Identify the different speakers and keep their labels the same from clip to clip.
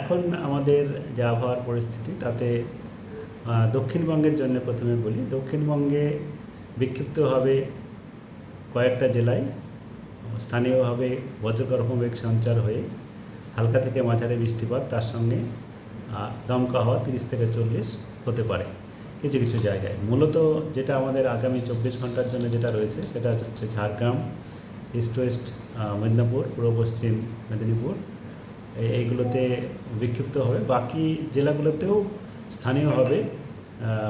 Speaker 1: এখন আমাদের যে আবহাওয়ার পরিস্থিতি তাতে দক্ষিণবঙ্গের জন্য প্রথমে বলি। দক্ষিণবঙ্গে বিক্ষিপ্তভাবে কয়েকটা জেলায় স্থানীয়ভাবে বজ্রগর্ভ মেঘ সঞ্চার হয়ে হালকা থেকে মাঝারি বৃষ্টিপাত, তার সঙ্গে দমকা হওয়া 30 থেকে 40 হতে পারে কিছু কিছু জায়গায়। মূলত যেটা আমাদের আগামী 24 ঘন্টার জন্য যেটা রয়েছে সেটা হচ্ছে ঝাড়গ্রাম, ইস্ট ওয়েস্ট মেদিনীপুর, পূর্ব পশ্চিম মেদিনীপুর, এইগুলোতে বিক্ষিপ্ত হবে। বাকি জেলাগুলোতেও স্থানীয়ভাবে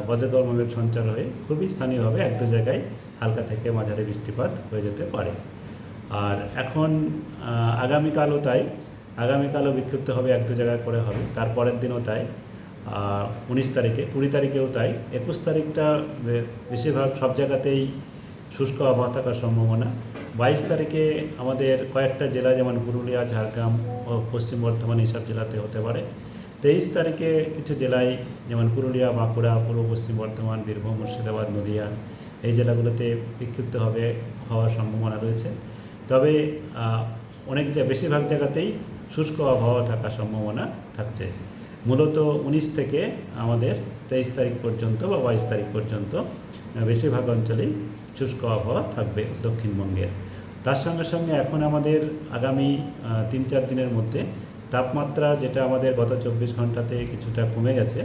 Speaker 1: বজ্রগর্ভ মেঘ সঞ্চার হয়ে খুবই স্থানীয়ভাবে এক দু জায়গায় হালকা থেকে মাঝারি বৃষ্টিপাত হয়ে যেতে পারে। আর এখন আগামীকালও তাই, আগামীকালও বিক্ষিপ্ত হবে, এক দু জায়গায় করে হবে। তারপরের দিনও তাই, 19 তারিখে, 20 তারিখেও তাই। 21 তারিখটা বেশিরভাগ সব জায়গাতেই শুষ্ক আবহাওয়া থাকার সম্ভাবনা। 22 তারিখে আমাদের কয়েকটা জেলা যেমন পুরুলিয়া, ঝাড়গ্রাম ও পশ্চিম বর্ধমান এইসব জেলাতে হতে পারে। 23 তারিখে কিছু জেলায় যেমন পুরুলিয়া, বাঁকুড়া, পূর্ব পশ্চিম বর্ধমান, বীরভূম, মুর্শিদাবাদ, নদিয়া এই জেলাগুলোতে বিক্ষিপ্তভাবে হওয়ার সম্ভাবনা রয়েছে। তবে বেশিরভাগ জায়গাতেই শুষ্ক আবহাওয়া থাকার সম্ভাবনা থাকছে। মূলত 19 থেকে আমাদের 23 তারিখ পর্যন্ত বা 22 তারিখ পর্যন্ত বেশিরভাগ অঞ্চলেই শুষ্ক আবহাওয়া থাকবে দক্ষিণবঙ্গের। তার সঙ্গে সঙ্গে এখন আমাদের আগামী 3-4 দিনের মধ্যে তাপমাত্রা, যেটা আমাদের গত 24 ঘন্টাতে কিছুটা কমে গেছে,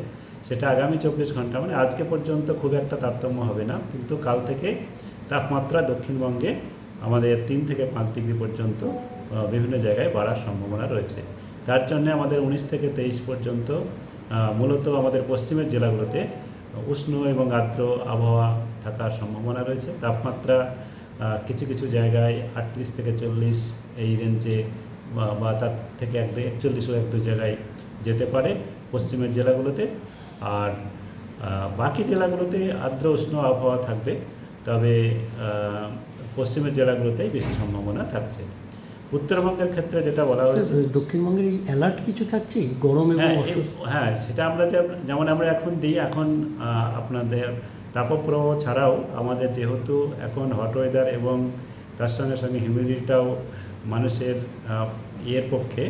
Speaker 1: সেটা আগামী 24 ঘন্টা মানে আজকে পর্যন্ত খুব একটা তারতম্য হবে না, কিন্তু কাল থেকে তাপমাত্রা দক্ষিণবঙ্গে আমাদের 3 থেকে 5 ডিগ্রি পর্যন্ত বিভিন্ন জায়গায় বাড়ার সম্ভাবনা রয়েছে। তার জন্য আমাদের 19 থেকে 23 পর্যন্ত মূলত আমাদের পশ্চিমের জেলাগুলোতে উষ্ণ এবং আর্দ্র আবহাওয়া থাকার সম্ভাবনা রয়েছে। তাপমাত্রা কিছু কিছু জায়গায় 38 থেকে 40 এই রেঞ্জে বা তার থেকে 41ও এক দু জায়গায় যেতে পারে পশ্চিমের জেলাগুলোতে। আর বাকি জেলাগুলোতে আর্দ্র উষ্ণ আবহাওয়া থাকবে, তবে পশ্চিমের জেলাগুলোতেই বেশি সম্ভাবনা থাকছে। উত্তরবঙ্গের ক্ষেত্রে যেটা বলা হয়েছে,
Speaker 2: দক্ষিণবঙ্গের অ্যালার্ট কিছু থাকছে গরম এবং
Speaker 1: হ্যাঁ, সেটা আমরা যেমন আমরা এখন দিই। এখন আপনাদের তাপপ্রবাহ ছাড়াও আমাদের যেহেতু এখন হট ওয়েদার এবং তার সঙ্গে সঙ্গে হিউমিডিটিটাও মানুষের ইয়ের পক্ষে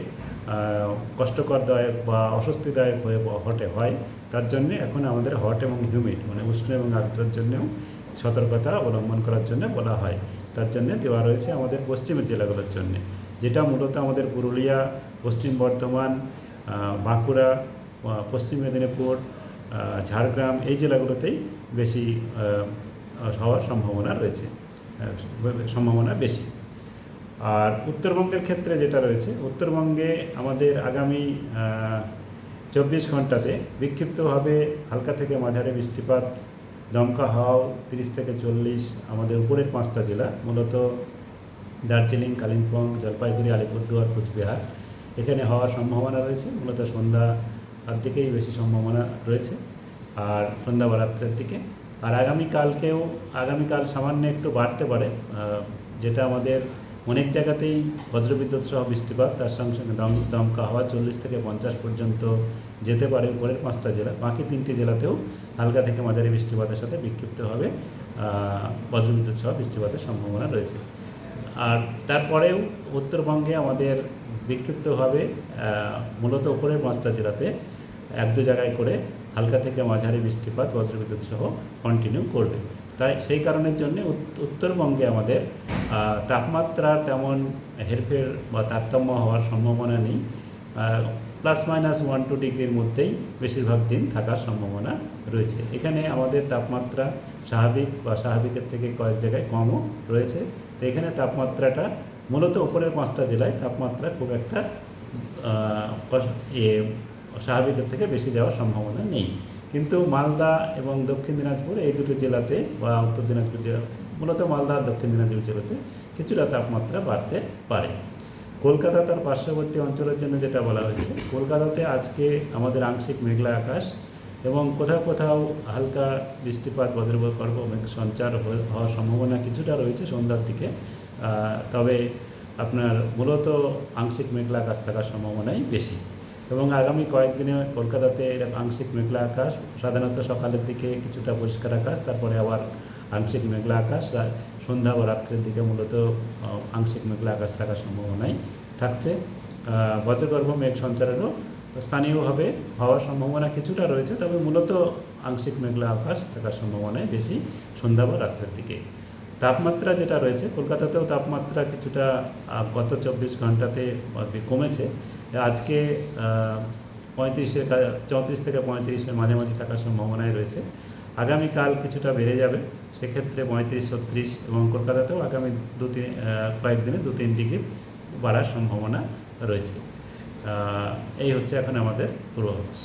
Speaker 1: কষ্টকরদায়ক বা অস্বস্তিদায়ক হয়, তার জন্যে এখন আমাদের হট এবং হিউমিড মানে উষ্ণ এবং আর্দ্রের জন্যেও সতর্কতা অবলম্বন করার জন্য বলা হয়। তার জন্যে দেওয়া রয়েছে আমাদের পশ্চিমের জেলাগুলোর জন্যে, যেটা মূলত আমাদের পুরুলিয়া, পশ্চিম বর্ধমান, বাঁকুড়া, পশ্চিম মেদিনীপুর, ঝাড়গ্রাম এই জেলাগুলোতেই বেশি হওয়ার সম্ভাবনা বেশি। আর উত্তরবঙ্গের ক্ষেত্রে যেটা রয়েছে, উত্তরবঙ্গে আমাদের আগামী 24 ঘন্টাতে বিক্ষিপ্তভাবে হালকা থেকে মাঝারি বৃষ্টিপাত, দমকা হাওয়া 30 থেকে 40 আমাদের উপরের 5টা জেলা মূলত দার্জিলিং, কালিম্পং, জলপাইগুড়ি, আলিপুরদুয়ার, কোচবিহার এখানে হওয়ার সম্ভাবনা রয়েছে। মূলত সন্ধ্যার দিকেই বেশি সম্ভাবনা রয়েছে, আর সন্ধ্যা বা রাত্রের দিকে। আর আগামীকাল সামান্য একটু বাড়তে পারে, যেটা আমাদের অনেক জায়গাতেই বজ্রবিদ্যুৎ সহ বৃষ্টিপাত, তার সঙ্গে সঙ্গে দমকা হাওয়া 40 থেকে 50 পর্যন্ত যেতে পারে উপরের 5টা জেলা। বাকি 3টি জেলাতেও হালকা থেকে মাঝারি বৃষ্টিপাতের সাথে বিক্ষিপ্তভাবে বজ্রবিদ্যুৎ সহ বৃষ্টিপাতের সম্ভাবনা রয়েছে। আর তারপরেও উত্তরবঙ্গে আমাদের বিক্ষিপ্তভাবে মূলত উপরের 5টা জেলাতে এক দু জায়গায় করে হালকা থেকে মাঝারি বৃষ্টিপাত বজ্রবিদ্যুৎ সহ কন্টিনিউ করবে। তাই সেই কারণের জন্য উত্তরবঙ্গে আমাদের তাপমাত্রার তেমন হেরফের বা তারতম্য হওয়ার সম্ভাবনা নেই। ±1-2 ডিগ্রির মধ্যেই বেশিরভাগ দিন থাকার সম্ভাবনা রয়েছে। এখানে আমাদের তাপমাত্রা স্বাভাবিকের থেকে কয়েক জায়গায় কমও রয়েছে। তো এখানে তাপমাত্রাটা মূলত উপরের 5টা জেলায় তাপমাত্রা খুব একটা স্বাভাবিকের থেকে বেশি যাওয়ার সম্ভাবনা নেই। কিন্তু মালদা এবং দক্ষিণ দিনাজপুর এই দুটো জেলাতে বা উত্তর দিনাজপুর জেলা, মূলত মালদা আর দক্ষিণ দিনাজপুর জেলাতে কিছুটা তাপমাত্রা বাড়তে পারে। কলকাতা তার পার্শ্ববর্তী অঞ্চলের জন্য যেটা বলা হয়েছে, কলকাতাতে আজকে আমাদের আংশিক মেঘলা আকাশ এবং কোথাও কোথাও হালকা বৃষ্টিপাত, বজ্রগর্ভ মেঘ সঞ্চার হওয়ার সম্ভাবনা কিছুটা রয়েছে সন্ধ্যার দিকে। তবে আপনার মূলত আংশিক মেঘলা আকাশ থাকার সম্ভাবনাই বেশি। এবং আগামী কয়েকদিনে কলকাতাতে আংশিক মেঘলা আকাশ, সাধারণত সকালের দিকে কিছুটা পরিষ্কার আকাশ, তারপরে আবার আংশিক মেঘলা আকাশ, সন্ধ্যা বা রাত্রের দিকে মূলত আংশিক মেঘলা আকাশ থাকার সম্ভাবনাই থাকছে। বজ্রগর্ভ মেঘ সঞ্চারেরও তো স্থানীয়ভাবে হওয়ার সম্ভাবনা কিছুটা রয়েছে, তবে মূলত আংশিক মেঘলা আকাশ থাকার সম্ভাবনাই বেশি সন্ধ্যা বা রাত্রের দিকে। তাপমাত্রা যেটা রয়েছে, কলকাতাতেও তাপমাত্রা কিছুটা গত 24 ঘন্টাতে কমেছে। আজকে 34 থেকে 35-এর মাঝামাঝি থাকার সম্ভাবনাই রয়েছে। আগামীকাল কিছুটা বেড়ে যাবে, সেক্ষেত্রে 35-36, এবং কলকাতাতেও আগামী কয়েকদিনে 2-3 ডিগ্রি বাড়ার সম্ভাবনা রয়েছে। এই হচ্ছে এখন আমাদের পূর্বাভাস।